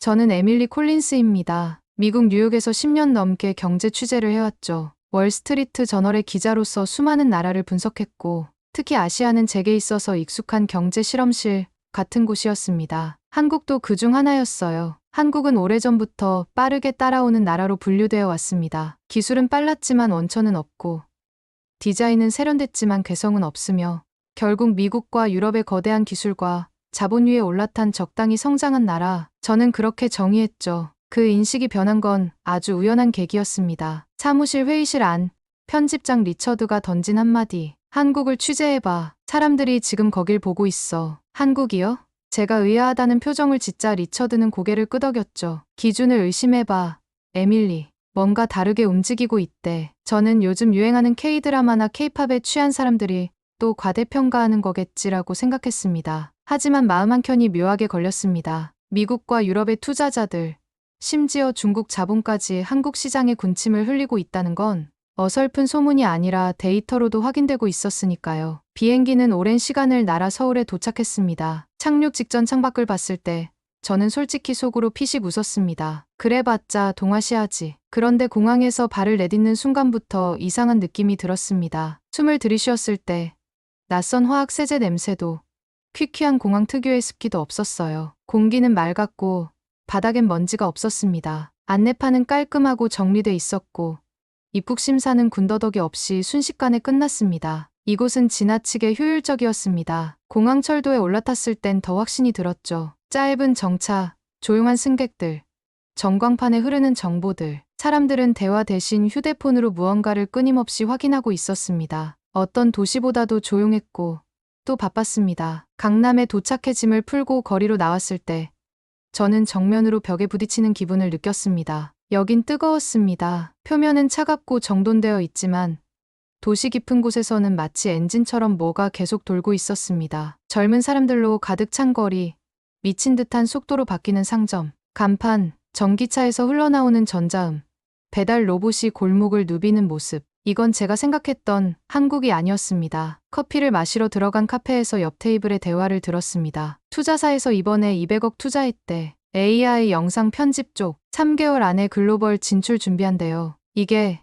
저는 에밀리 콜린스입니다. 미국 뉴욕에서 10년 넘게 경제 취재를 해왔죠. 월스트리트 저널의 기자로서 수많은 나라를 분석했고, 특히 아시아는 제게 있어서 익숙한 경제 실험실 같은 곳이었습니다. 한국도 그중 하나였어요. 한국은 오래전부터 빠르게 따라오는 나라로 분류되어 왔습니다. 기술은 빨랐지만 원천은 없고, 디자인은 세련됐지만 개성은 없으며, 결국 미국과 유럽의 거대한 기술과 자본 위에 올라탄 적당히 성장한 나라, 저는 그렇게 정의했죠. 그 인식이 변한 건 아주 우연한 계기였습니다. 사무실 회의실 안, 편집장 리처드가 던진 한마디. 한국을 취재해봐. 사람들이 지금 거길 보고 있어. 한국이요? 제가 의아하다는 표정을 짓자 리처드는 고개를 끄덕였죠. 기준을 의심해봐. 에밀리. 뭔가 다르게 움직이고 있대. 저는 요즘 유행하는 K-드라마나 K-팝에 취한 사람들이 또 과대평가하는 거겠지라고 생각했습니다. 하지만 마음 한켠이 묘하게 걸렸습니다. 미국과 유럽의 투자자들, 심지어 중국 자본까지 한국 시장에 군침을 흘리고 있다는 건 어설픈 소문이 아니라 데이터로도 확인되고 있었으니까요. 비행기는 오랜 시간을 날아 서울에 도착했습니다. 착륙 직전 창밖을 봤을 때 저는 솔직히 속으로 피식 웃었습니다. 그래봤자 동아시아지. 그런데 공항에서 발을 내딛는 순간부터 이상한 느낌이 들었습니다. 숨을 들이쉬었을 때 낯선 화학세제 냄새도, 퀴퀴한 공항 특유의 습기도 없었어요. 공기는 맑았고 바닥엔 먼지가 없었습니다. 안내판은 깔끔하고 정리돼 있었고 입국 심사는 군더더기 없이 순식간에 끝났습니다. 이곳은 지나치게 효율적이었습니다. 공항 철도에 올라탔을 땐 더 확신이 들었죠. 짧은 정차, 조용한 승객들, 전광판에 흐르는 정보들. 사람들은 대화 대신 휴대폰으로 무언가를 끊임없이 확인하고 있었습니다. 어떤 도시보다도 조용했고 또 바빴습니다. 강남에 도착해 짐을 풀고 거리로 나왔을 때 저는 정면으로 벽에 부딪히는 기분을 느꼈습니다. 여긴 뜨거웠습니다. 표면은 차갑고 정돈되어 있지만 도시 깊은 곳에서는 마치 엔진처럼 뭐가 계속 돌고 있었습니다. 젊은 사람들로 가득 찬 거리, 미친 듯한 속도로 바뀌는 상점, 간판, 전기차에서 흘러나오는 전자음, 배달 로봇이 골목을 누비는 모습. 이건 제가 생각했던 한국이 아니었습니다. 커피를 마시러 들어간 카페에서 옆 테이블의 대화를 들었습니다. 투자사에서 이번에 200억 투자했대. AI 영상 편집 쪽 3개월 안에 글로벌 진출 준비한대요. 이게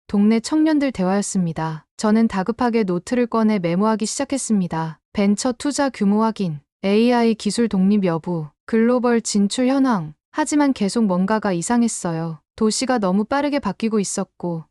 동네 청년들 대화였습니다. 저는 다급하게 노트를 꺼내 메모하기 시작했습니다. 벤처 투자 규모 확인, AI 기술 독립 여부, 글로벌 진출 현황. 하지만 계속 뭔가가 이상했어요. 도시가 너무 빠르게 바뀌고 있었고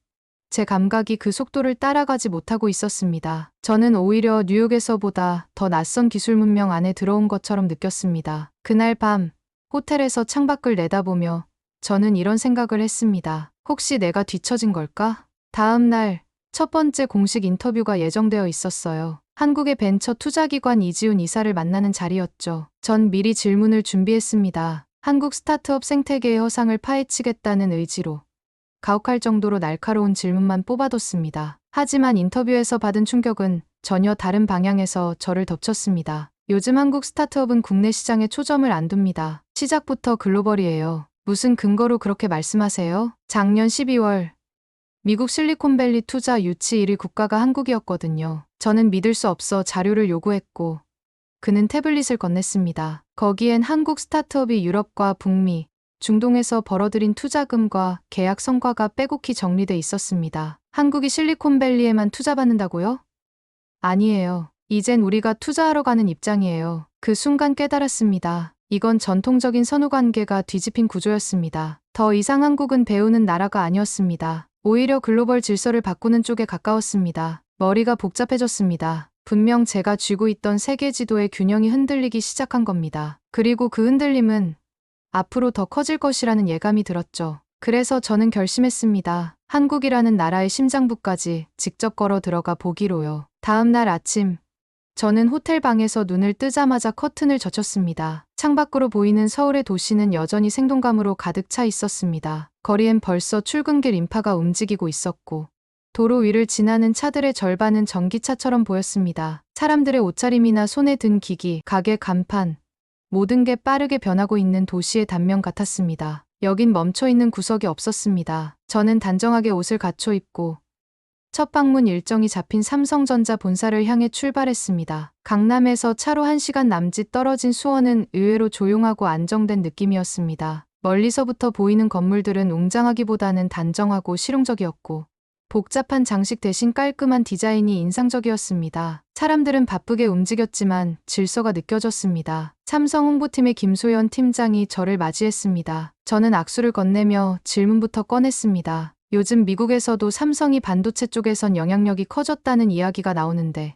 제 감각이 그 속도를 따라가지 못하고 있었습니다. 저는 오히려 뉴욕에서보다 더 낯선 기술 문명 안에 들어온 것처럼 느꼈습니다. 그날 밤 호텔에서 창밖을 내다보며 저는 이런 생각을 했습니다. 혹시 내가 뒤처진 걸까? 다음 날 첫 번째 공식 인터뷰가 예정되어 있었어요. 한국의 벤처 투자기관 이지훈 이사를 만나는 자리였죠. 전 미리 질문을 준비했습니다. 한국 스타트업 생태계의 허상을 파헤치겠다는 의지로. 가혹할 정도로 날카로운 질문만 뽑아뒀습니다. 하지만 인터뷰에서 받은 충격은 전혀 다른 방향에서 저를 덮쳤습니다. 요즘 한국 스타트업은 국내 시장에 초점을 안 둡니다. 시작부터 글로벌이에요. 무슨 근거로 그렇게 말씀하세요? 작년 12월 미국 실리콘밸리 투자 유치 1위 국가가 한국이었거든요. 저는 믿을 수 없어 자료를 요구했고 그는 태블릿을 건넸습니다. 거기엔 한국 스타트업이 유럽과 북미, 중동에서 벌어들인 투자금과 계약 성과가 빼곡히 정리돼 있었습니다. 한국이 실리콘밸리에만 투자받는다고요? 아니에요. 이젠 우리가 투자하러 가는 입장이에요. 그 순간 깨달았습니다. 이건 전통적인 선후관계가 뒤집힌 구조였습니다. 더 이상 한국은 배우는 나라가 아니었습니다. 오히려 글로벌 질서를 바꾸는 쪽에 가까웠습니다. 머리가 복잡해졌습니다. 분명 제가 쥐고 있던 세계 지도의 균형이 흔들리기 시작한 겁니다. 그리고 그 흔들림은 앞으로 더 커질 것이라는 예감이 들었죠. 그래서 저는 결심했습니다. 한국이라는 나라의 심장부까지 직접 걸어 들어가 보기로요. 다음 날 아침, 저는 호텔 방에서 눈을 뜨자마자 커튼을 젖혔습니다. 창밖으로 보이는 서울의 도시는 여전히 생동감으로 가득 차 있었습니다. 거리엔 벌써 출근길 인파가 움직이고 있었고 도로 위를 지나는 차들의 절반은 전기차처럼 보였습니다. 사람들의 옷차림이나 손에 든 기기, 가게 간판, 모든 게 빠르게 변하고 있는 도시의 단면 같았습니다. 여긴 멈춰있는 구석이 없었습니다. 저는 단정하게 옷을 갖춰 입고 첫 방문 일정이 잡힌 삼성전자 본사를 향해 출발했습니다. 강남에서 차로 1시간 남짓 떨어진 수원은 의외로 조용하고 안정된 느낌이었습니다. 멀리서부터 보이는 건물들은 웅장하기보다는 단정하고 실용적이었고 복잡한 장식 대신 깔끔한 디자인이 인상적이었습니다. 사람들은 바쁘게 움직였지만 질서가 느껴졌습니다. 삼성 홍보팀의 김소연 팀장이 저를 맞이했습니다. 저는 악수를 건네며 질문부터 꺼냈습니다. 요즘 미국에서도 삼성이 반도체 쪽에선 영향력이 커졌다는 이야기가 나오는데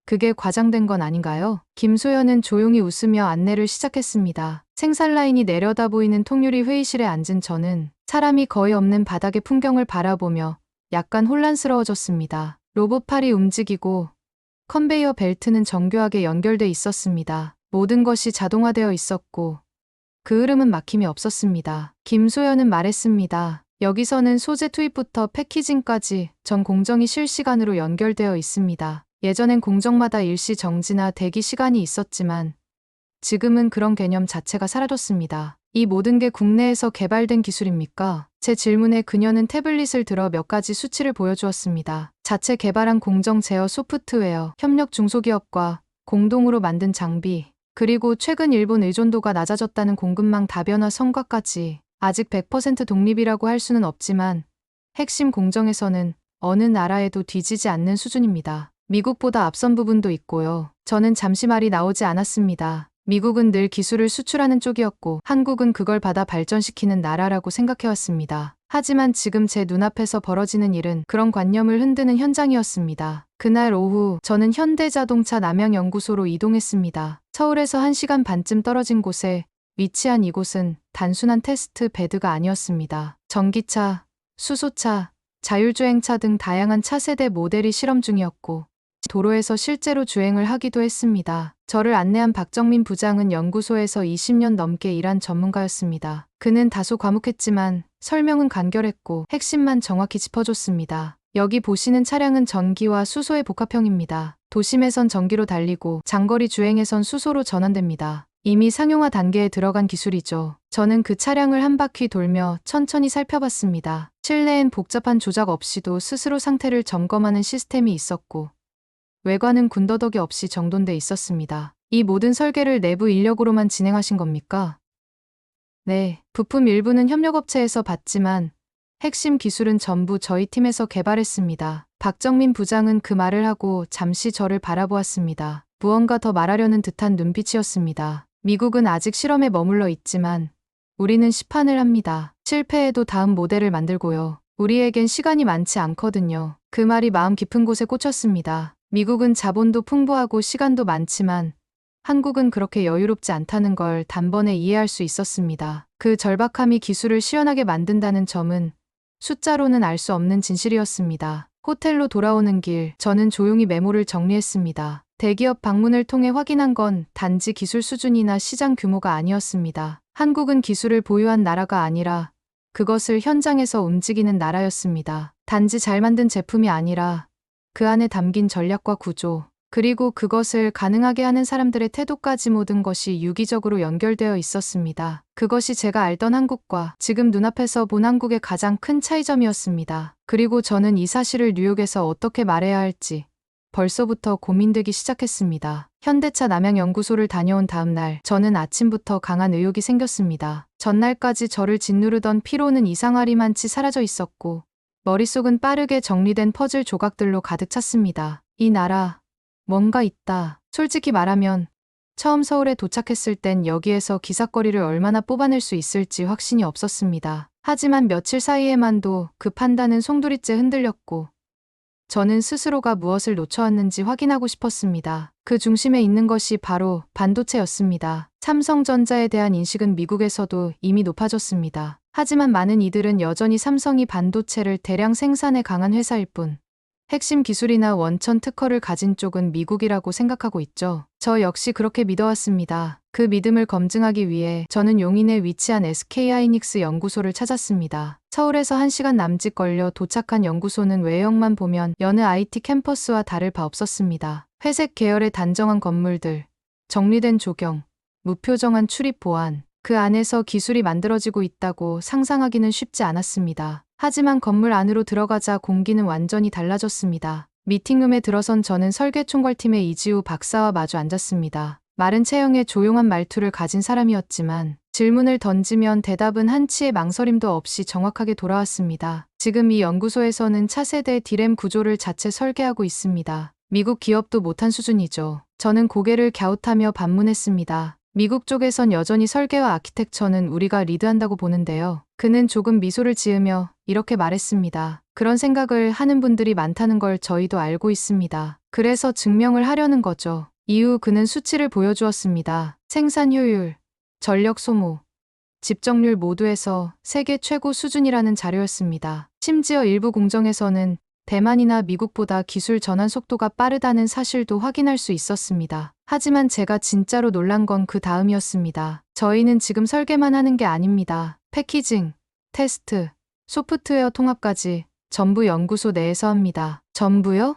그게 과장된 건 아닌가요? 김소연은 조용히 웃으며 안내를 시작했습니다. 생산 라인이 내려다 보이는 통유리 회의실에 앉은 저는 사람이 거의 없는 바닥의 풍경을 바라보며 약간 혼란스러워졌습니다. 로봇팔이 움직이고 컨베이어 벨트는 정교하게 연결돼 있었습니다. 모든 것이 자동화되어 있었고 그 흐름은 막힘이 없었습니다. 김소연은 말했습니다. 여기서는 소재 투입부터 패키징까지 전 공정이 실시간으로 연결되어 있습니다. 예전엔 공정마다 일시 정지나 대기 시간이 있었지만 지금은 그런 개념 자체가 사라졌습니다. 이 모든 게 국내에서 개발된 기술입니까? 제 질문에 그녀는 태블릿을 들어 몇 가지 수치를 보여주었습니다. 자체 개발한 공정 제어 소프트웨어, 협력 중소기업과 공동으로 만든 장비, 그리고 최근 일본 의존도가 낮아졌다는 공급망 다변화 성과까지 아직 100% 독립이라고 할 수는 없지만 핵심 공정에서는 어느 나라에도 뒤지지 않는 수준입니다. 미국보다 앞선 부분도 있고요. 저는 잠시 말이 나오지 않았습니다. 미국은 늘 기술을 수출하는 쪽이었고 한국은 그걸 받아 발전시키는 나라라고 생각해왔습니다. 하지만 지금 제 눈앞에서 벌어지는 일은 그런 관념을 흔드는 현장이었습니다. 그날 오후 저는 현대자동차 남양연구소로 이동했습니다. 서울에서 1시간 반쯤 떨어진 곳에 위치한 이곳은 단순한 테스트 베드가 아니었습니다. 전기차, 수소차, 자율주행차 등 다양한 차세대 모델이 실험 중이었고 도로에서 실제로 주행을 하기도 했습니다. 저를 안내한 박정민 부장은 연구소에서 20년 넘게 일한 전문가였습니다. 그는 다소 과묵했지만 설명은 간결했고 핵심만 정확히 짚어줬습니다. 여기 보시는 차량은 전기와 수소의 복합형입니다. 도심에선 전기로 달리고 장거리 주행에선 수소로 전환됩니다. 이미 상용화 단계에 들어간 기술이죠. 저는 그 차량을 한 바퀴 돌며 천천히 살펴봤습니다. 실내엔 복잡한 조작 없이도 스스로 상태를 점검하는 시스템이 있었고 외관은 군더더기 없이 정돈돼 있었습니다. 이 모든 설계를 내부 인력으로만 진행하신 겁니까? 네, 부품 일부는 협력업체에서 받지만 핵심 기술은 전부 저희 팀에서 개발했습니다. 박정민 부장은 그 말을 하고 잠시 저를 바라보았습니다. 무언가 더 말하려는 듯한 눈빛이었습니다. 미국은 아직 실험에 머물러 있지만 우리는 시판을 합니다. 실패해도 다음 모델을 만들고요. 우리에겐 시간이 많지 않거든요. 그 말이 마음 깊은 곳에 꽂혔습니다. 미국은 자본도 풍부하고 시간도 많지만 한국은 그렇게 여유롭지 않다는 걸 단번에 이해할 수 있었습니다. 그 절박함이 기술을 시원하게 만든다는 점은 숫자로는 알 수 없는 진실이었습니다. 호텔로 돌아오는 길, 저는 조용히 메모를 정리했습니다. 대기업 방문을 통해 확인한 건 단지 기술 수준이나 시장 규모가 아니었습니다. 한국은 기술을 보유한 나라가 아니라 그것을 현장에서 움직이는 나라였습니다. 단지 잘 만든 제품이 아니라 그 안에 담긴 전략과 구조, 그리고 그것을 가능하게 하는 사람들의 태도까지 모든 것이 유기적으로 연결되어 있었습니다. 그것이 제가 알던 한국과 지금 눈앞에서 본 한국의 가장 큰 차이점이었습니다. 그리고 저는 이 사실을 뉴욕에서 어떻게 말해야 할지 벌써부터 고민되기 시작했습니다. 현대차 남양연구소를 다녀온 다음 날, 저는 아침부터 강한 의욕이 생겼습니다. 전날까지 저를 짓누르던 피로는 이상하리만치 사라져 있었고 머릿속은 빠르게 정리된 퍼즐 조각들로 가득 찼습니다. 이 나라, 뭔가 있다. 솔직히 말하면 처음 서울에 도착했을 땐 여기에서 기삿거리를 얼마나 뽑아낼 수 있을지 확신이 없었습니다. 하지만 며칠 사이에만도 그 판단은 송두리째 흔들렸고 저는 스스로가 무엇을 놓쳐왔는지 확인하고 싶었습니다. 그 중심에 있는 것이 바로 반도체였습니다. 삼성전자에 대한 인식은 미국에서도 이미 높아졌습니다. 하지만 많은 이들은 여전히 삼성이 반도체를 대량 생산에 강한 회사일 뿐 핵심 기술이나 원천 특허를 가진 쪽은 미국이라고 생각하고 있죠. 저 역시 그렇게 믿어왔습니다. 그 믿음을 검증하기 위해 저는 용인에 위치한 SK하이닉스 연구소를 찾았습니다. 서울에서 1시간 남짓 걸려 도착한 연구소는 외형만 보면 여느 IT 캠퍼스와 다를 바 없었습니다. 회색 계열의 단정한 건물들, 정리된 조경, 무표정한 출입 보안, 그 안에서 기술이 만들어지고 있다고 상상하기는 쉽지 않았습니다. 하지만 건물 안으로 들어가자 공기는 완전히 달라졌습니다. 미팅룸에 들어선 저는 설계총괄팀의 이지우 박사와 마주 앉았습니다. 마른 체형에 조용한 말투를 가진 사람이었지만 질문을 던지면 대답은 한치의 망설임도 없이 정확하게 돌아왔습니다. 지금 이 연구소에서는 차세대 디램 구조를 자체 설계하고 있습니다. 미국 기업도 못한 수준이죠. 저는 고개를 갸웃하며 반문했습니다. 미국 쪽에선 여전히 설계와 아키텍처는 우리가 리드한다고 보는데요. 그는 조금 미소를 지으며 이렇게 말했습니다. 그런 생각을 하는 분들이 많다는 걸 저희도 알고 있습니다. 그래서 증명을 하려는 거죠. 이후 그는 수치를 보여주었습니다. 생산 효율, 전력 소모, 집정률 모두에서 세계 최고 수준이라는 자료였습니다. 심지어 일부 공정에서는 대만이나 미국보다 기술 전환 속도가 빠르다는 사실도 확인할 수 있었습니다. 하지만 제가 진짜로 놀란 건 그 다음이었습니다. 저희는 지금 설계만 하는 게 아닙니다. 패키징, 테스트, 소프트웨어 통합까지 전부 연구소 내에서 합니다. 전부요?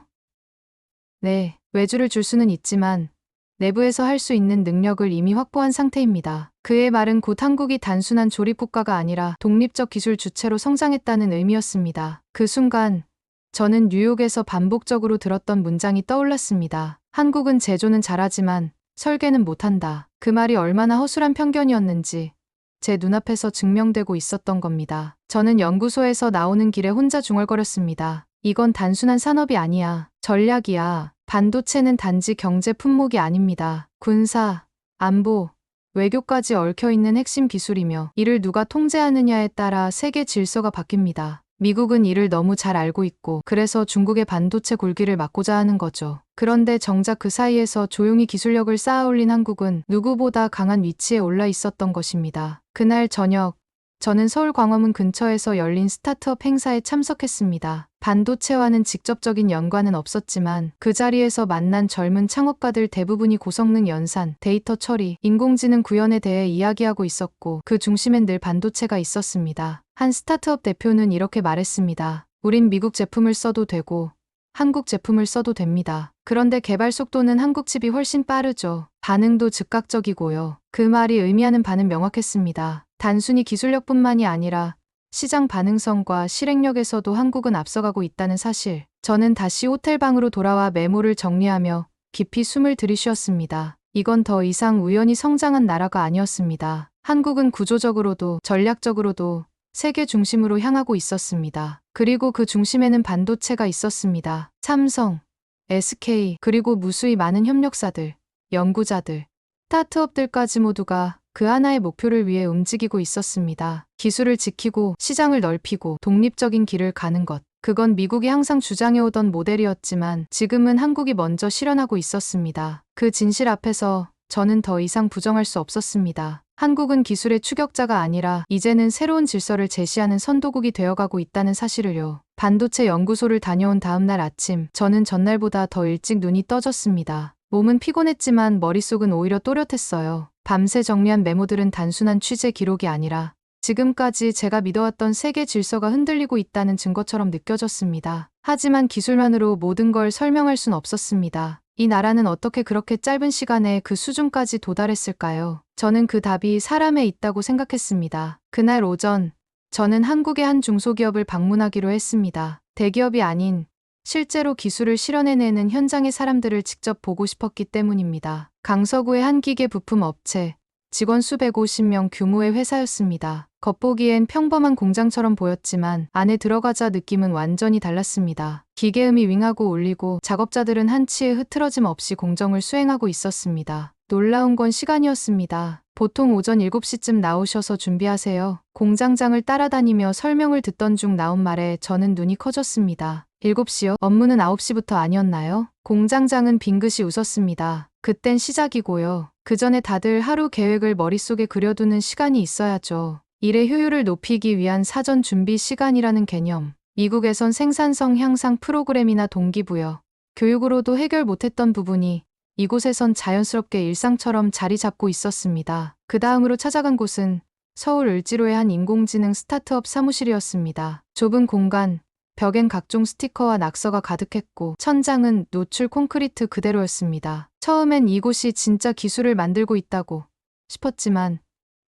네, 외주를 줄 수는 있지만 내부에서 할 수 있는 능력을 이미 확보한 상태입니다. 그의 말은 곧 한국이 단순한 조립국가가 아니라 독립적 기술 주체로 성장했다는 의미였습니다. 그 순간 저는 뉴욕에서 반복적으로 들었던 문장이 떠올랐습니다. 한국은 제조는 잘하지만 설계는 못한다. 그 말이 얼마나 허술한 편견이었는지 제 눈앞에서 증명되고 있었던 겁니다. 저는 연구소에서 나오는 길에 혼자 중얼거렸습니다. 이건 단순한 산업이 아니야. 전략이야. 반도체는 단지 경제 품목이 아닙니다. 군사, 안보, 외교까지 얽혀있는 핵심 기술이며 이를 누가 통제하느냐에 따라 세계 질서가 바뀝니다. 미국은 이를 너무 잘 알고 있고 그래서 중국의 반도체 굴기를 막고자 하는 거죠. 그런데 정작 그 사이에서 조용히 기술력을 쌓아 올린 한국은 누구보다 강한 위치에 올라 있었던 것입니다. 그날 저녁, 저는 서울 광화문 근처에서 열린 스타트업 행사에 참석했습니다. 반도체와는 직접적인 연관은 없었지만 그 자리에서 만난 젊은 창업가들 대부분이 고성능 연산, 데이터 처리, 인공지능 구현에 대해 이야기하고 있었고 그 중심엔 늘 반도체가 있었습니다. 한 스타트업 대표는 이렇게 말했습니다. 우린 미국 제품을 써도 되고 한국 제품을 써도 됩니다. 그런데 개발 속도는 한국 칩이 훨씬 빠르죠. 반응도 즉각적이고요. 그 말이 의미하는 바는 명확했습니다. 단순히 기술력뿐만이 아니라 시장 반응성과 실행력에서도 한국은 앞서가고 있다는 사실. 저는 다시 호텔방으로 돌아와 메모를 정리하며 깊이 숨을 들이쉬었습니다. 이건 더 이상 우연히 성장한 나라가 아니었습니다. 한국은 구조적으로도 전략적으로도 세계 중심으로 향하고 있었습니다. 그리고 그 중심에는 반도체가 있었습니다. 삼성, SK, 그리고 무수히 많은 협력사들, 연구자들, 스타트업들까지 모두가 그 하나의 목표를 위해 움직이고 있었습니다. 기술을 지키고 시장을 넓히고 독립적인 길을 가는 것. 그건 미국이 항상 주장해오던 모델이었지만 지금은 한국이 먼저 실현하고 있었습니다. 그 진실 앞에서 저는 더 이상 부정할 수 없었습니다. 한국은 기술의 추격자가 아니라 이제는 새로운 질서를 제시하는 선도국이 되어가고 있다는 사실을요. 반도체 연구소를 다녀온 다음 날 아침, 저는 전날보다 더 일찍 눈이 떠졌습니다. 몸은 피곤했지만 머릿속은 오히려 또렷했어요. 밤새 정리한 메모들은 단순한 취재 기록이 아니라 지금까지 제가 믿어왔던 세계 질서가 흔들리고 있다는 증거처럼 느껴졌습니다. 하지만 기술만으로 모든 걸 설명할 순 없었습니다. 이 나라는 어떻게 그렇게 짧은 시간에 그 수준까지 도달했을까요? 저는 그 답이 사람에 있다고 생각했습니다. 그날 오전, 저는 한국의 한 중소기업을 방문하기로 했습니다. 대기업이 아닌 실제로 기술을 실현해내는 현장의 사람들을 직접 보고 싶었기 때문입니다. 강서구의 한 기계 부품 업체, 직원 수백 50명 규모의 회사였습니다. 겉보기엔 평범한 공장처럼 보였지만 안에 들어가자 느낌은 완전히 달랐습니다. 기계음이 윙하고 울리고 작업자들은 한치의 흐트러짐 없이 공정을 수행하고 있었습니다. 놀라운 건 시간이었습니다. 보통 오전 7시쯤 나오셔서 준비하세요. 공장장을 따라다니며 설명을 듣던 중 나온 말에 저는 눈이 커졌습니다. 7시요? 업무는 9시부터 아니었나요? 공장장은 빙긋이 웃었습니다. 그땐 시작이고요. 그 전에 다들 하루 계획을 머릿속에 그려두는 시간이 있어야죠. 일의 효율을 높이기 위한 사전 준비 시간이라는 개념. 미국에선 생산성 향상 프로그램이나 동기부여, 교육으로도 해결 못했던 부분이 이곳에선 자연스럽게 일상처럼 자리 잡고 있었습니다. 그 다음으로 찾아간 곳은 서울 을지로의 한 인공지능 스타트업 사무실이었습니다. 좁은 공간, 벽엔 각종 스티커와 낙서가 가득했고 천장은 노출 콘크리트 그대로였습니다. 처음엔 이곳이 진짜 기술을 만들고 있다고 싶었지만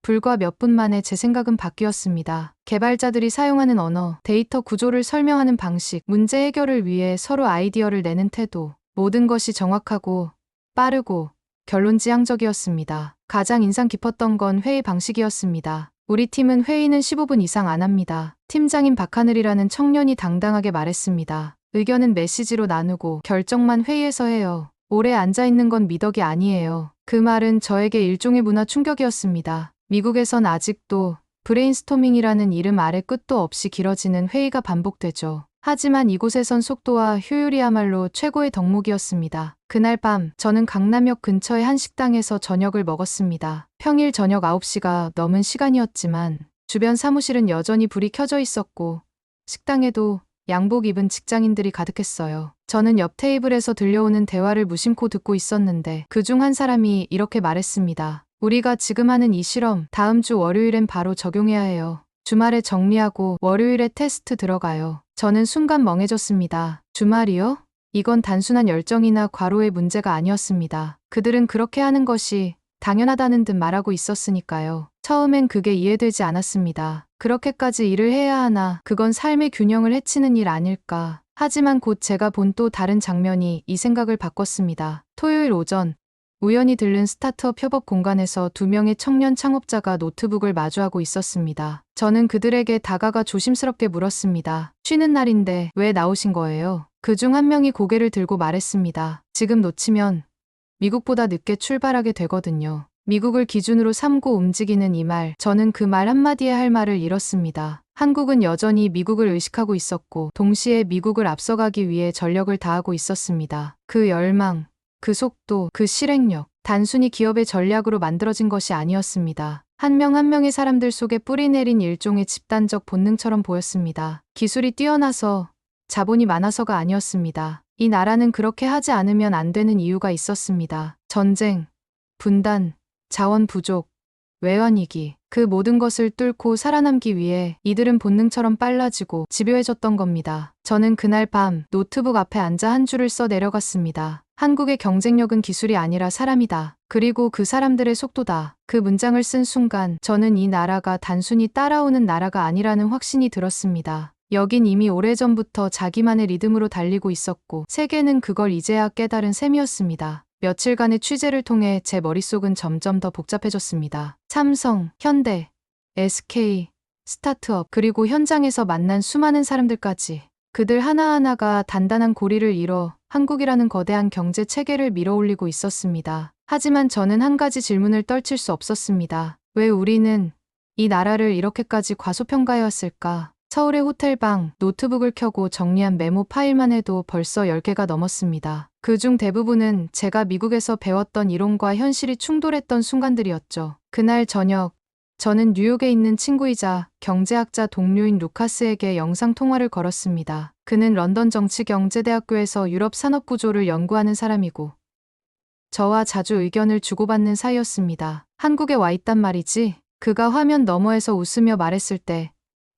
불과 몇 분 만에 제 생각은 바뀌었습니다. 개발자들이 사용하는 언어, 데이터 구조를 설명하는 방식, 문제 해결을 위해 서로 아이디어를 내는 태도, 모든 것이 정확하고 빠르고 결론지향적이었습니다. 가장 인상 깊었던 건 회의 방식이었습니다. 우리 팀은 회의는 15분 이상 안 합니다. 팀장인 박하늘이라는 청년이 당당하게 말했습니다. 의견은 메시지로 나누고 결정만 회의에서 해요. 오래 앉아있는 건 미덕이 아니에요. 그 말은 저에게 일종의 문화 충격이었습니다. 미국에선 아직도 브레인스토밍이라는 이름 아래 끝도 없이 길어지는 회의가 반복되죠. 하지만 이곳에선 속도와 효율이야말로 최고의 덕목이었습니다. 그날 밤 저는 강남역 근처의 한 식당에서 저녁을 먹었습니다. 평일 저녁 9시가 넘은 시간이었지만 주변 사무실은 여전히 불이 켜져 있었고 식당에도 양복 입은 직장인들이 가득했어요. 저는 옆 테이블에서 들려오는 대화를 무심코 듣고 있었는데 그중 한 사람이 이렇게 말했습니다. 우리가 지금 하는 이 실험 다음 주 월요일엔 바로 적용해야 해요. 주말에 정리하고 월요일에 테스트 들어가요. 저는 순간 멍해졌습니다. 주말이요? 이건 단순한 열정이나 과로의 문제가 아니었습니다. 그들은 그렇게 하는 것이 당연하다는 듯 말하고 있었으니까요. 처음엔 그게 이해되지 않았습니다. 그렇게까지 일을 해야 하나? 그건 삶의 균형을 해치는 일 아닐까? 하지만 곧 제가 본 또 다른 장면이 이 생각을 바꿨습니다. 토요일 오전 우연히 들른 스타트업 협업 공간에서 두 명의 청년 창업자가 노트북을 마주하고 있었습니다. 저는 그들에게 다가가 조심스럽게 물었습니다. 쉬는 날인데 왜 나오신 거예요? 그중 한 명이 고개를 들고 말했습니다. 지금 놓치면 미국보다 늦게 출발하게 되거든요. 미국을 기준으로 삼고 움직이는 이 말, 저는 그 말 한마디에 할 말을 잃었습니다. 한국은 여전히 미국을 의식하고 있었고 동시에 미국을 앞서가기 위해 전력을 다하고 있었습니다. 그 열망, 그 속도, 그 실행력, 단순히 기업의 전략으로 만들어진 것이 아니었습니다. 한 명 한 명의 사람들 속에 뿌리내린 일종의 집단적 본능처럼 보였습니다. 기술이 뛰어나서, 자본이 많아서가 아니었습니다. 이 나라는 그렇게 하지 않으면 안 되는 이유가 있었습니다. 전쟁, 분단, 자원 부족, 외환위기, 그 모든 것을 뚫고 살아남기 위해 이들은 본능처럼 빨라지고 집요해졌던 겁니다. 저는 그날 밤 노트북 앞에 앉아 한 줄을 써 내려갔습니다. 한국의 경쟁력은 기술이 아니라 사람이다. 그리고 그 사람들의 속도다. 그 문장을 쓴 순간 저는 이 나라가 단순히 따라오는 나라가 아니라는 확신이 들었습니다. 여긴 이미 오래전부터 자기만의 리듬으로 달리고 있었고 세계는 그걸 이제야 깨달은 셈이었습니다. 며칠간의 취재를 통해 제 머릿속은 점점 더 복잡해졌습니다. 삼성, 현대, SK, 스타트업, 그리고 현장에서 만난 수많은 사람들까지. 그들 하나하나가 단단한 고리를 이뤄 한국이라는 거대한 경제 체계를 밀어올리고 있었습니다. 하지만 저는 한 가지 질문을 떨칠 수 없었습니다. 왜 우리는 이 나라를 이렇게까지 과소평가해왔을까? 서울의 호텔방, 노트북을 켜고 정리한 메모 파일만 해도 벌써 10개가 넘었습니다. 그중 대부분은 제가 미국에서 배웠던 이론과 현실이 충돌했던 순간들이었죠. 그날 저녁, 저는 뉴욕에 있는 친구이자 경제학자 동료인 루카스에게 영상통화를 걸었습니다. 그는 런던 정치경제대학교에서 유럽 산업구조를 연구하는 사람이고 저와 자주 의견을 주고받는 사이였습니다. 한국에 와 있단 말이지? 그가 화면 너머에서 웃으며 말했을 때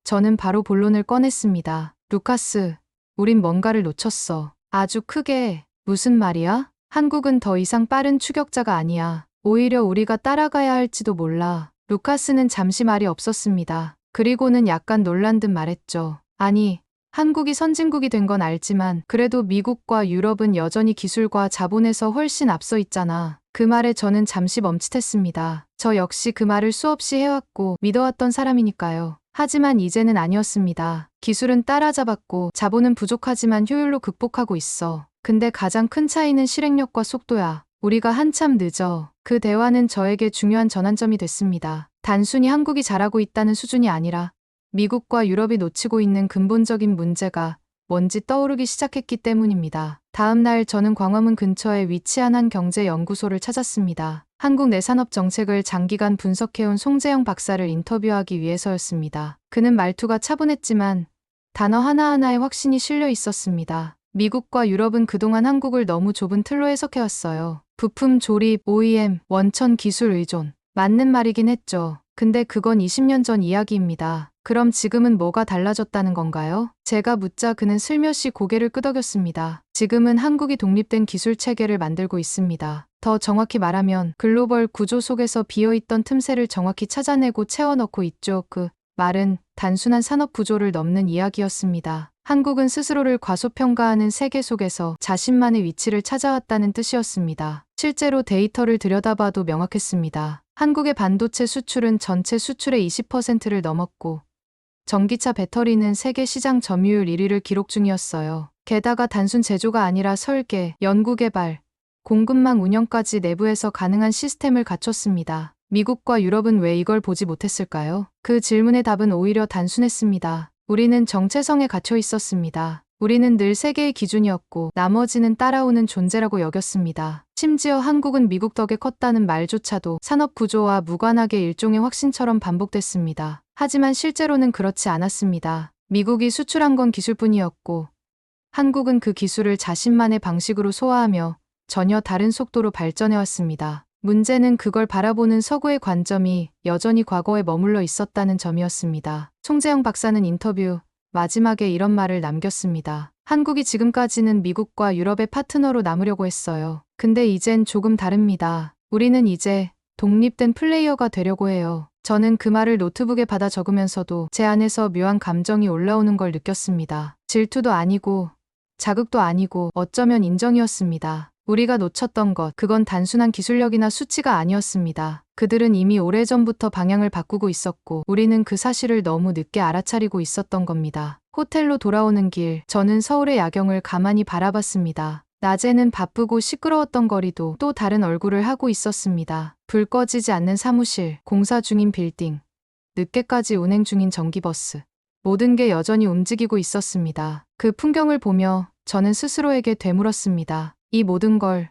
저는 바로 본론을 꺼냈습니다. 루카스, 우린 뭔가를 놓쳤어. 아주 크게. 무슨 말이야? 한국은 더 이상 빠른 추격자가 아니야. 오히려 우리가 따라가야 할지도 몰라. 루카스는 잠시 말이 없었습니다. 그리고는 약간 놀란 듯 말했죠. 아니, 한국이 선진국이 된 건 알지만 그래도 미국과 유럽은 여전히 기술과 자본에서 훨씬 앞서 있잖아. 그 말에 저는 잠시 멈칫했습니다. 저 역시 그 말을 수없이 해왔고 믿어왔던 사람이니까요. 하지만 이제는 아니었습니다. 기술은 따라잡았고 자본은 부족하지만 효율로 극복하고 있어. 근데 가장 큰 차이는 실행력과 속도야. 우리가 한참 늦어. 그 대화는 저에게 중요한 전환점이 됐습니다. 단순히 한국이 잘하고 있다는 수준이 아니라 미국과 유럽이 놓치고 있는 근본적인 문제가 뭔지 떠오르기 시작했기 때문입니다. 다음 날 저는 광화문 근처에 위치한 한 경제연구소를 찾았습니다. 한국 내 산업 정책을 장기간 분석해온 송재영 박사를 인터뷰하기 위해서였습니다. 그는 말투가 차분했지만 단어 하나하나에 확신이 실려 있었습니다. 미국과 유럽은 그동안 한국을 너무 좁은 틀로 해석해왔어요. 부품 조립, OEM, 원천 기술 의존. 맞는 말이긴 했죠. 근데 그건 20년 전 이야기입니다. 그럼 지금은 뭐가 달라졌다는 건가요? 제가 묻자 그는 슬며시 고개를 끄덕였습니다. 지금은 한국이 독립된 기술 체계를 만들고 있습니다. 더 정확히 말하면 글로벌 구조 속에서 비어있던 틈새를 정확히 찾아내고 채워넣고 있죠. 그 말은 단순한 산업 구조를 넘는 이야기였습니다. 한국은 스스로를 과소평가하는 세계 속에서 자신만의 위치를 찾아왔다는 뜻이었습니다. 실제로 데이터를 들여다봐도 명확했습니다. 한국의 반도체 수출은 전체 수출의 20%를 넘었고 전기차 배터리는 세계 시장 점유율 1위를 기록 중이었어요. 게다가 단순 제조가 아니라 설계, 연구개발, 공급망 운영까지 내부에서 가능한 시스템을 갖췄습니다. 미국과 유럽은 왜 이걸 보지 못했을까요? 그 질문의 답은 오히려 단순했습니다. 우리는 정체성에 갇혀 있었습니다. 우리는 늘 세계의 기준이었고 나머지는 따라오는 존재라고 여겼습니다. 심지어 한국은 미국 덕에 컸다는 말조차도 산업 구조와 무관하게 일종의 확신처럼 반복됐습니다. 하지만 실제로는 그렇지 않았습니다. 미국이 수출한 건 기술뿐이었고 한국은 그 기술을 자신만의 방식으로 소화하며 전혀 다른 속도로 발전해왔습니다. 문제는 그걸 바라보는 서구의 관점이 여전히 과거에 머물러 있었다는 점이었습니다. 송재영 박사는 인터뷰 마지막에 이런 말을 남겼습니다. 한국이 지금까지는 미국과 유럽의 파트너로 남으려고 했어요. 근데 이젠 조금 다릅니다. 우리는 이제 독립된 플레이어가 되려고 해요. 저는 그 말을 노트북에 받아 적으면서도 제 안에서 묘한 감정이 올라오는 걸 느꼈습니다. 질투도 아니고 자극도 아니고 어쩌면 인정이었습니다. 우리가 놓쳤던 것, 그건 단순한 기술력이나 수치가 아니었습니다. 그들은 이미 오래전부터 방향을 바꾸고 있었고 우리는 그 사실을 너무 늦게 알아차리고 있었던 겁니다. 호텔로 돌아오는 길, 저는 서울의 야경을 가만히 바라봤습니다. 낮에는 바쁘고 시끄러웠던 거리도 또 다른 얼굴을 하고 있었습니다. 불 꺼지지 않는 사무실, 공사 중인 빌딩, 늦게까지 운행 중인 전기버스. 모든 게 여전히 움직이고 있었습니다. 그 풍경을 보며 저는 스스로에게 되물었습니다. 이 모든 걸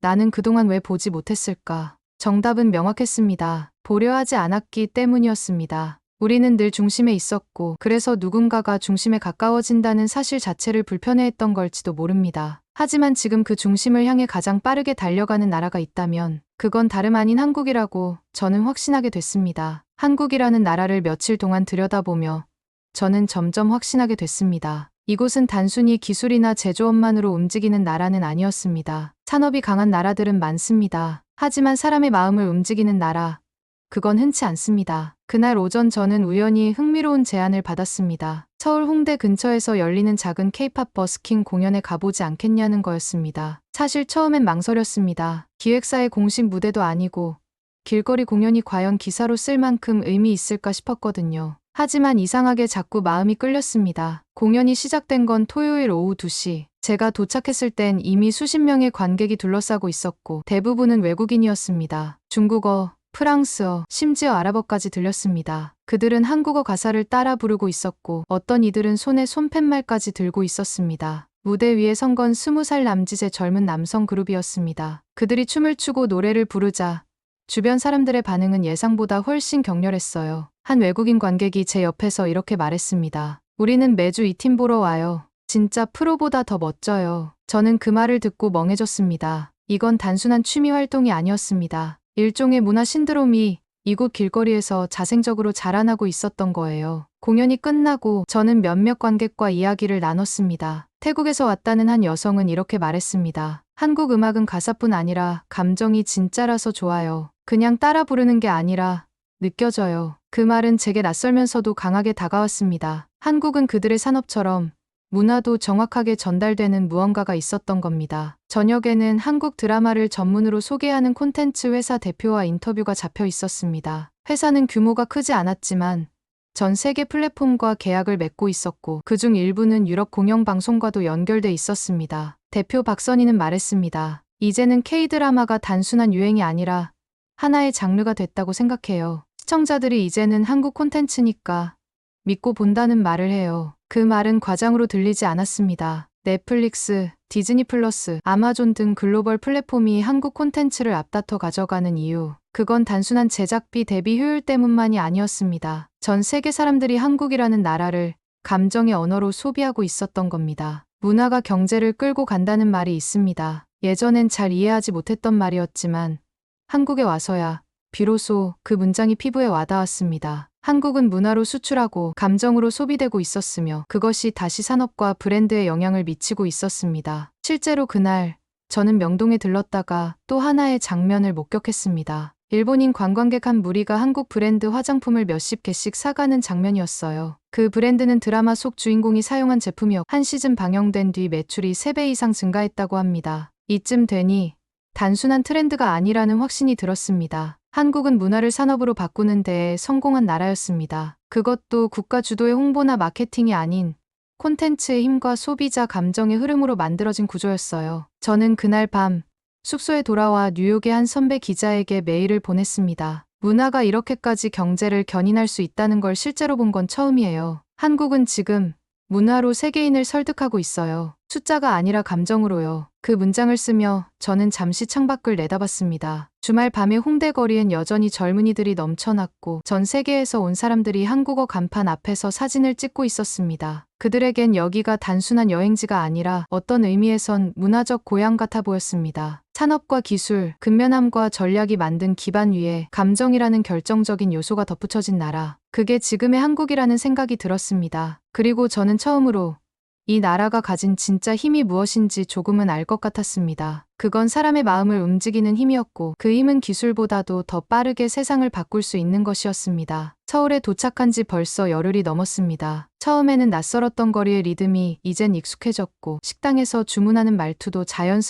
나는 그동안 왜 보지 못했을까? 정답은 명확했습니다. 보려 하지 않았기 때문이었습니다. 우리는 늘 중심에 있었고 그래서 누군가가 중심에 가까워진다는 사실 자체를 불편해했던 걸지도 모릅니다. 하지만 지금 그 중심을 향해 가장 빠르게 달려가는 나라가 있다면 그건 다름 아닌 한국이라고 저는 확신하게 됐습니다. 한국이라는 나라를 며칠 동안 들여다보며 저는 점점 확신하게 됐습니다. 이곳은 단순히 기술이나 제조업만으로 움직이는 나라는 아니었습니다. 산업이 강한 나라들은 많습니다. 하지만 사람의 마음을 움직이는 나라, 그건 흔치 않습니다. 그날 오전 저는 우연히 흥미로운 제안을 받았습니다. 서울 홍대 근처에서 열리는 작은 K-팝 버스킹 공연에 가보지 않겠냐는 거였습니다. 사실 처음엔 망설였습니다. 기획사의 공식 무대도 아니고 길거리 공연이 과연 기사로 쓸 만큼 의미 있을까 싶었거든요. 하지만 이상하게 자꾸 마음이 끌렸습니다. 공연이 시작된 건 토요일 오후 2시. 제가 도착했을 땐 이미 수십 명의 관객이 둘러싸고 있었고 대부분은 외국인이었습니다. 중국어, 프랑스어, 심지어 아랍어까지 들렸습니다. 그들은 한국어 가사를 따라 부르고 있었고 어떤 이들은 손에 손팻말까지 들고 있었습니다. 무대 위에 선 건 20살 남짓의 젊은 남성 그룹이었습니다. 그들이 춤을 추고 노래를 부르자 주변 사람들의 반응은 예상보다 훨씬 격렬했어요. 한 외국인 관객이 제 옆에서 이렇게 말했습니다. 우리는 매주 이 팀 보러 와요. 진짜 프로보다 더 멋져요. 저는 그 말을 듣고 멍해졌습니다. 이건 단순한 취미 활동이 아니었습니다. 일종의 문화 신드롬이 이곳 길거리에서 자생적으로 자라나고 있었던 거예요. 공연이 끝나고 저는 몇몇 관객과 이야기를 나눴습니다. 태국에서 왔다는 한 여성은 이렇게 말했습니다. 한국 음악은 가사뿐 아니라 감정이 진짜라서 좋아요. 그냥 따라 부르는 게 아니라 느껴져요. 그 말은 제게 낯설면서도 강하게 다가왔습니다. 한국은 그들의 산업처럼 문화도 정확하게 전달되는 무언가가 있었던 겁니다. 저녁에는 한국 드라마를 전문으로 소개하는 콘텐츠 회사 대표와 인터뷰가 잡혀 있었습니다. 회사는 규모가 크지 않았지만 전 세계 플랫폼과 계약을 맺고 있었고 그중 일부는 유럽 공영방송과도 연결돼 있었습니다. 대표 박선희는 말했습니다. 이제는 K-드라마가 단순한 유행이 아니라 하나의 장르가 됐다고 생각해요. 시청자들이 이제는 한국 콘텐츠니까 믿고 본다는 말을 해요. 그 말은 과장으로 들리지 않았습니다. 넷플릭스, 디즈니 플러스, 아마존 등 글로벌 플랫폼이 한국 콘텐츠를 앞다퉈 가져가는 이유. 그건 단순한 제작비 대비 효율 때문만이 아니었습니다. 전 세계 사람들이 한국이라는 나라를 감정의 언어로 소비하고 있었던 겁니다. 문화가 경제를 끌고 간다는 말이 있습니다. 예전엔 잘 이해하지 못했던 말이었지만 한국에 와서야 비로소 그 문장이 피부에 와닿았습니다. 한국은 문화로 수출하고 감정으로 소비되고 있었으며 그것이 다시 산업과 브랜드에 영향을 미치고 있었습니다. 실제로 그날 저는 명동에 들렀다가 또 하나의 장면을 목격했습니다. 일본인 관광객 한 무리가 한국 브랜드 화장품을 몇십 개씩 사가는 장면이었어요. 그 브랜드는 드라마 속 주인공이 사용한 제품이었고 한 시즌 방영된 뒤 매출이 3배 이상 증가했다고 합니다. 이쯤 되니 단순한 트렌드가 아니라는 확신이 들었습니다. 한국은 문화를 산업으로 바꾸는 데에 성공한 나라였습니다. 그것도 국가 주도의 홍보나 마케팅이 아닌 콘텐츠의 힘과 소비자 감정의 흐름으로 만들어진 구조였어요. 저는 그날 밤 숙소에 돌아와 뉴욕의 한 선배 기자에게 메일을 보냈습니다. 문화가 이렇게까지 경제를 견인할 수 있다는 걸 실제로 본 건 처음이에요. 한국은 지금 문화로 세계인을 설득하고 있어요. 숫자가 아니라 감정으로요. 그 문장을 쓰며 저는 잠시 창밖을 내다봤습니다. 주말 밤에 홍대 거리엔 여전히 젊은이들이 넘쳐났고 전 세계에서 온 사람들이 한국어 간판 앞에서 사진을 찍고 있었습니다. 그들에겐 여기가 단순한 여행지가 아니라 어떤 의미에선 문화적 고향 같아 보였습니다. 산업과 기술, 근면함과 전략이 만든 기반 위에 감정이라는 결정적인 요소가 덧붙여진 나라. 그게 지금의 한국이라는 생각이 들었습니다. 그리고 저는 처음으로 이 나라가 가진 진짜 힘이 무엇인지 조금은 알 것 같았습니다. 그건 사람의 마음을 움직이는 힘이었고 그 힘은 기술보다도 더 빠르게 세상을 바꿀 수 있는 것이었습니다. 서울에 도착한 지 벌써 열흘이 넘었습니다. 처음에는 낯설었던 거리의 리듬이 이젠 익숙해졌고 식당에서 주문하는 말투도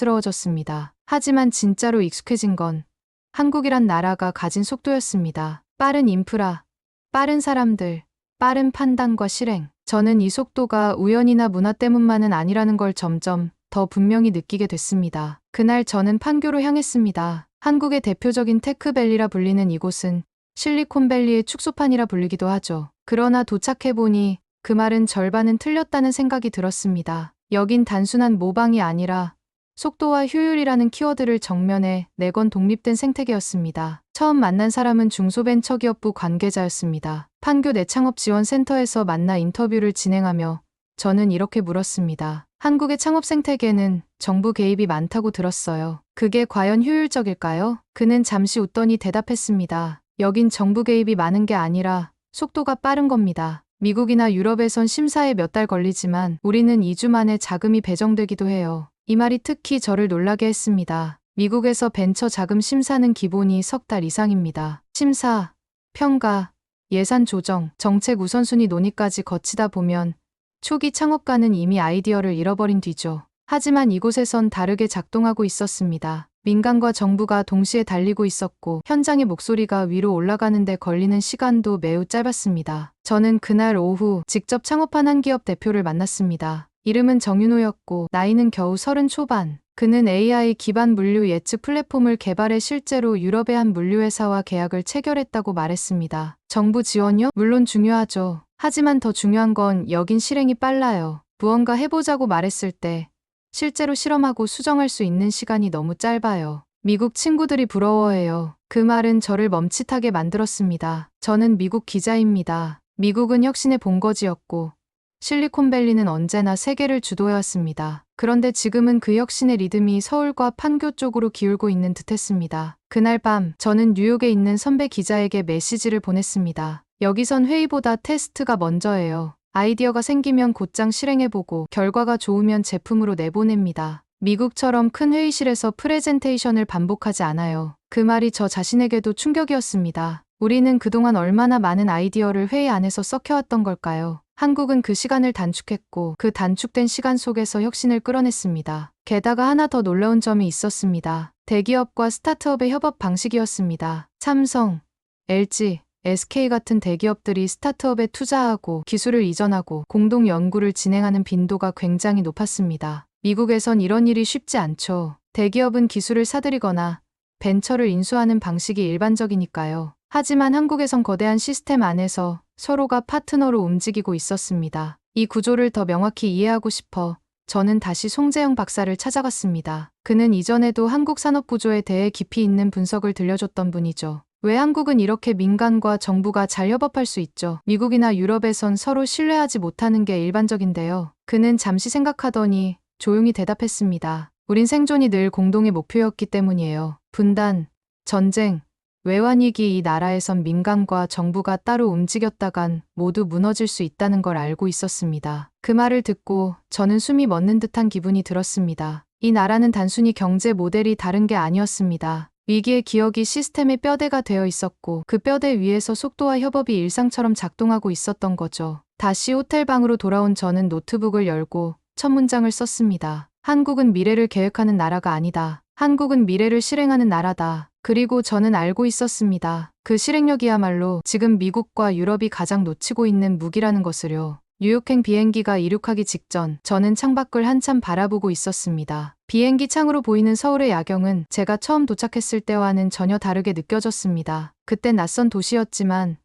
자연스러워졌습니다. 하지만 진짜로 익숙해진 건 한국이란 나라가 가진 속도였습니다. 빠른 인프라, 빠른 사람들, 빠른 판단과 실행. 저는 이 속도가 우연이나 문화 때문만은 아니라는 걸 점점 더 분명히 느끼게 됐습니다. 그날 저는 판교로 향했습니다. 한국의 대표적인 테크밸리라 불리는 이곳은 실리콘밸리의 축소판이라 불리기도 하죠. 그러나 도착해보니 그 말은 절반은 틀렸다는 생각이 들었습니다. 여긴 단순한 모방이 아니라 속도와 효율이라는 키워드를 정면에 내건 독립된 생태계였습니다. 처음 만난 사람은 중소벤처기업부 관계자였습니다. 판교 내창업지원센터에서 만나 인터뷰를 진행하며 저는 이렇게 물었습니다. 한국의 창업 생태계는 정부 개입이 많다고 들었어요. 그게 과연 효율적일까요? 그는 잠시 웃더니 대답했습니다. 여긴 정부 개입이 많은 게 아니라 속도가 빠른 겁니다. 미국이나 유럽에선 심사에 몇 달 걸리지만 우리는 2주 만에 자금이 배정되기도 해요. 이 말이 특히 저를 놀라게 했습니다. 미국에서 벤처 자금 심사는 기본이 3달 이상입니다. 심사, 평가, 예산 조정, 정책 우선순위 논의까지 거치다 보면 초기 창업가는 이미 아이디어를 잃어버린 뒤죠. 하지만 이곳에선 다르게 작동하고 있었습니다. 민간과 정부가 동시에 달리고 있었고 현장의 목소리가 위로 올라가는 데 걸리는 시간도 매우 짧았습니다. 저는 그날 오후 직접 창업한 한 기업 대표를 만났습니다. 이름은 정윤호였고 나이는 겨우 30 초반. 그는 AI 기반 물류 예측 플랫폼을 개발해 실제로 유럽의 한 물류회사와 계약을 체결했다고 말했습니다. 정부 지원요? 물론 중요하죠. 하지만 더 중요한 건 여긴 실행이 빨라요. 무언가 해보자고 말했을 때 실제로 실험하고 수정할 수 있는 시간이 너무 짧아요. 미국 친구들이 부러워해요. 그 말은 저를 멈칫하게 만들었습니다. 저는 미국 기자입니다. 미국은 혁신의 본거지였고 실리콘밸리는 언제나 세계를 주도해왔습니다. 그런데 지금은 그 혁신의 리듬이 서울과 판교 쪽으로 기울고 있는 듯했습니다. 그날 밤 저는 뉴욕에 있는 선배 기자에게 메시지를 보냈습니다. 여기선 회의보다 테스트가 먼저예요. 아이디어가 생기면 곧장 실행해보고 결과가 좋으면 제품으로 내보냅니다. 미국처럼 큰 회의실에서 프레젠테이션을 반복하지 않아요. 그 말이 저 자신에게도 충격이었습니다. 우리는 그동안 얼마나 많은 아이디어를 회의 안에서 썩혀왔던 걸까요? 한국은 그 시간을 단축했고 그 단축된 시간 속에서 혁신을 끌어냈습니다. 게다가 하나 더 놀라운 점이 있었습니다. 대기업과 스타트업의 협업 방식이었습니다. 삼성, LG, SK 같은 대기업들이 스타트업에 투자하고 기술을 이전하고 공동 연구를 진행하는 빈도가 굉장히 높았습니다. 미국에선 이런 일이 쉽지 않죠. 대기업은 기술을 사들이거나 벤처를 인수하는 방식이 일반적이니까요. 하지만 한국에선 거대한 시스템 안에서 서로가 파트너로 움직이고 있었습니다. 이 구조를 더 명확히 이해하고 싶어 저는 다시 송재영 박사를 찾아갔습니다. 그는 이전에도 한국 산업 구조에 대해 깊이 있는 분석을 들려줬던 분이죠. 왜 한국은 이렇게 민간과 정부가 잘 협업할 수 있죠? 미국이나 유럽에선 서로 신뢰하지 못하는 게 일반적인데요. 그는 잠시 생각하더니 조용히 대답했습니다. 우린 생존이 늘 공동의 목표였기 때문이에요. 분단, 전쟁, 외환위기 이 나라에선 민간과 정부가 따로 움직였다간 모두 무너질 수 있다는 걸 알고 있었습니다. 그 말을 듣고 저는 숨이 멎는 듯한 기분이 들었습니다. 이 나라는 단순히 경제 모델이 다른 게 아니었습니다. 위기의 기억이 시스템의 뼈대가 되어 있었고 그 뼈대 위에서 속도와 협업이 일상처럼 작동하고 있었던 거죠. 다시 호텔방으로 돌아온 저는 노트북을 열고 첫 문장을 썼습니다. 한국은 미래를 계획하는 나라가 아니다. 한국은 미래를 실행하는 나라다. 그리고 저는 알고 있었습니다. 그 실행력이야말로 지금 미국과 유럽이 가장 놓치고 있는 무기라는 것을요. 뉴욕행 비행기가 이륙하기 직전 저는 창밖을 한참 바라보고 있었습니다. 비행기 창으로 보이는 서울의 야경은 제가 처음 도착했을 때와는 전혀 다르게 느껴졌습니다. 그땐 낯선 도시였지만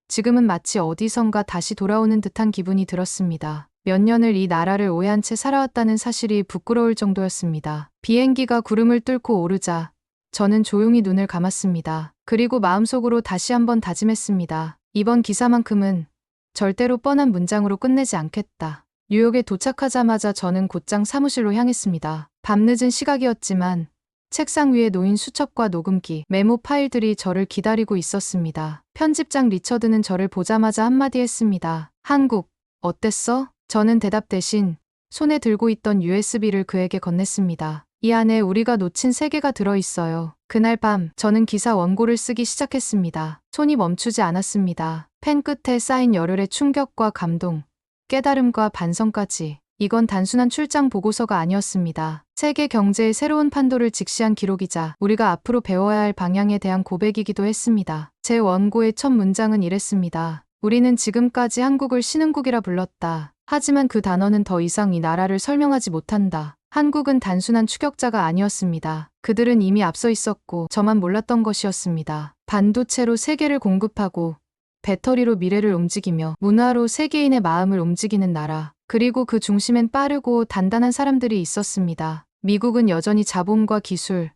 지금은 마치 어디선가 다시 돌아오는 듯한 기분이 들었습니다. 몇 년을 이 나라를 오해한 채 살아왔다는 사실이 부끄러울 정도였습니다. 비행기가 구름을 뚫고 오르자 저는 조용히 눈을 감았습니다. 그리고 마음속으로 다시 한번 다짐했습니다. 이번 기사만큼은 절대로 뻔한 문장으로 끝내지 않겠다. 뉴욕에 도착하자마자 저는 곧장 사무실로 향했습니다. 밤늦은 시각이었지만 책상 위에 놓인 수첩과 녹음기, 메모 파일들이 저를 기다리고 있었습니다. 편집장 리처드는 저를 보자마자 한마디 했습니다. 한국, 어땠어? 저는 대답 대신 손에 들고 있던 USB를 그에게 건넸습니다. 이 안에 우리가 놓친 세계가 들어있어요. 그날 밤 저는 기사 원고를 쓰기 시작했습니다. 손이 멈추지 않았습니다. 펜 끝에 쌓인 열흘의 충격과 감동, 깨달음과 반성까지. 이건 단순한 출장 보고서가 아니었습니다. 세계 경제의 새로운 판도를 직시한 기록이자 우리가 앞으로 배워야 할 방향에 대한 고백이기도 했습니다. 제 원고의 첫 문장은 이랬습니다. 우리는 지금까지 한국을 신흥국이라 불렀다. 하지만 그 단어는 더 이상 이 나라를 설명하지 못한다. 한국은 단순한 추격자가 아니었습니다. 그들은 이미 앞서 있었고 저만 몰랐던 것이었습니다. 반도체로 세계를 공급하고 배터리로 미래를 움직이며 문화로 세계인의 마음을 움직이는 나라. 그리고 그 중심엔 빠르고 단단한 사람들이 있었습니다. 미국은 여전히 자본과 기술,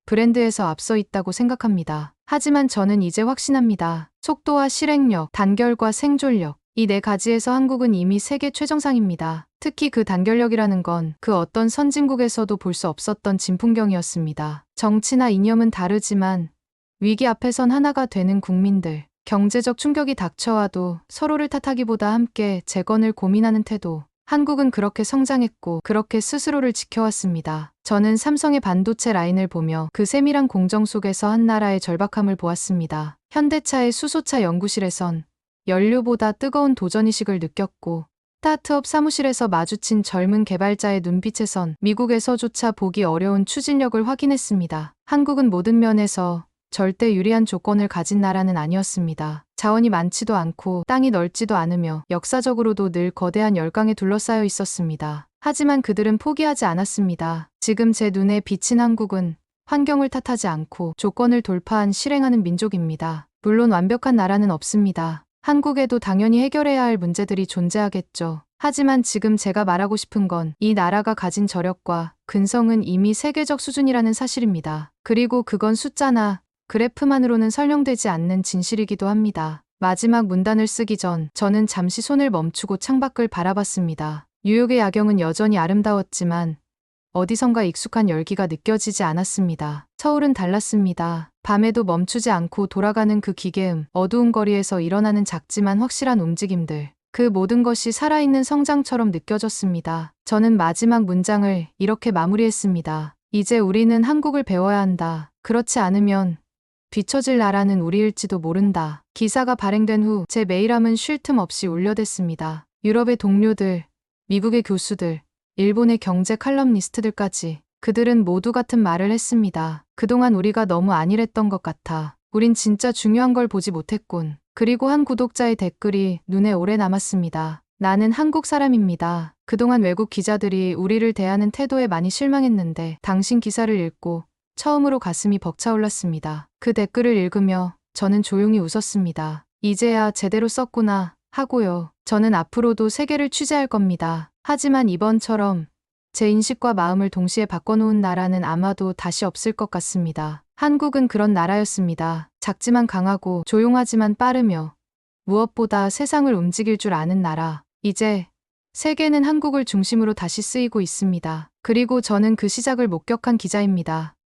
브랜드에서 앞서 있다고 생각합니다. 하지만 저는 이제 확신합니다. 속도와 실행력, 단결과 생존력. 이 네 가지에서 한국은 이미 세계 최정상입니다. 특히 그 단결력이라는 건 그 어떤 선진국에서도 볼 수 없었던 진풍경이었습니다. 정치나 이념은 다르지만 위기 앞에선 하나가 되는 국민들. 경제적 충격이 닥쳐와도 서로를 탓하기보다 함께 재건을 고민하는 태도. 한국은 그렇게 성장했고 그렇게 스스로를 지켜왔습니다. 저는 삼성의 반도체 라인을 보며 그 세밀한 공정 속에서 한 나라의 절박함을 보았습니다. 현대차의 수소차 연구실에선 연료보다 뜨거운 도전의식을 느꼈고 스타트업 사무실에서 마주친 젊은 개발자의 눈빛에선 미국에서조차 보기 어려운 추진력을 확인했습니다. 한국은 모든 면에서 절대 유리한 조건을 가진 나라는 아니었습니다. 자원이 많지도 않고 땅이 넓지도 않으며 역사적으로도 늘 거대한 열강에 둘러싸여 있었습니다. 하지만 그들은 포기하지 않았습니다. 지금 제 눈에 비친 한국은 환경을 탓하지 않고 조건을 돌파한 실행하는 민족입니다. 물론 완벽한 나라는 없습니다. 한국에도 당연히 해결해야 할 문제들이 존재하겠죠. 하지만 지금 제가 말하고 싶은 건 이 나라가 가진 저력과 근성은 이미 세계적 수준이라는 사실입니다. 그리고 그건 숫자나 그래프만으로는 설명되지 않는 진실이기도 합니다. 마지막 문단을 쓰기 전 저는 잠시 손을 멈추고 창밖을 바라봤습니다. 뉴욕의 야경은 여전히 아름다웠지만 어디선가 익숙한 열기가 느껴지지 않았습니다. 서울은 달랐습니다. 밤에도 멈추지 않고 돌아가는 그 기계음, 어두운 거리에서 일어나는 작지만 확실한 움직임들. 그 모든 것이 살아있는 성장처럼 느껴졌습니다. 저는 마지막 문장을 이렇게 마무리했습니다. 이제 우리는 한국을 배워야 한다. 그렇지 않으면 뒤처질 나라는 우리일지도 모른다. 기사가 발행된 후 제 메일함은 쉴 틈 없이 울려댔습니다. 유럽의 동료들, 미국의 교수들, 일본의 경제 칼럼니스트들까지 그들은 모두 같은 말을 했습니다. 그동안 우리가 너무 안일했던 것 같아. 우린 진짜 중요한 걸 보지 못했군. 그리고 한 구독자의 댓글이 눈에 오래 남았습니다. 나는 한국 사람입니다. 그동안 외국 기자들이 우리를 대하는 태도에 많이 실망했는데 당신 기사를 읽고 처음으로 가슴이 벅차올랐습니다. 그 댓글을 읽으며 저는 조용히 웃었습니다. 이제야 제대로 썼구나 하고요. 저는 앞으로도 세계를 취재할 겁니다. 하지만 이번처럼 제 인식과 마음을 동시에 바꿔놓은 나라는 아마도 다시 없을 것 같습니다. 한국은 그런 나라였습니다. 작지만 강하고 조용하지만 빠르며 무엇보다 세상을 움직일 줄 아는 나라. 이제 세계는 한국을 중심으로 다시 쓰이고 있습니다. 그리고 저는 그 시작을 목격한 기자입니다.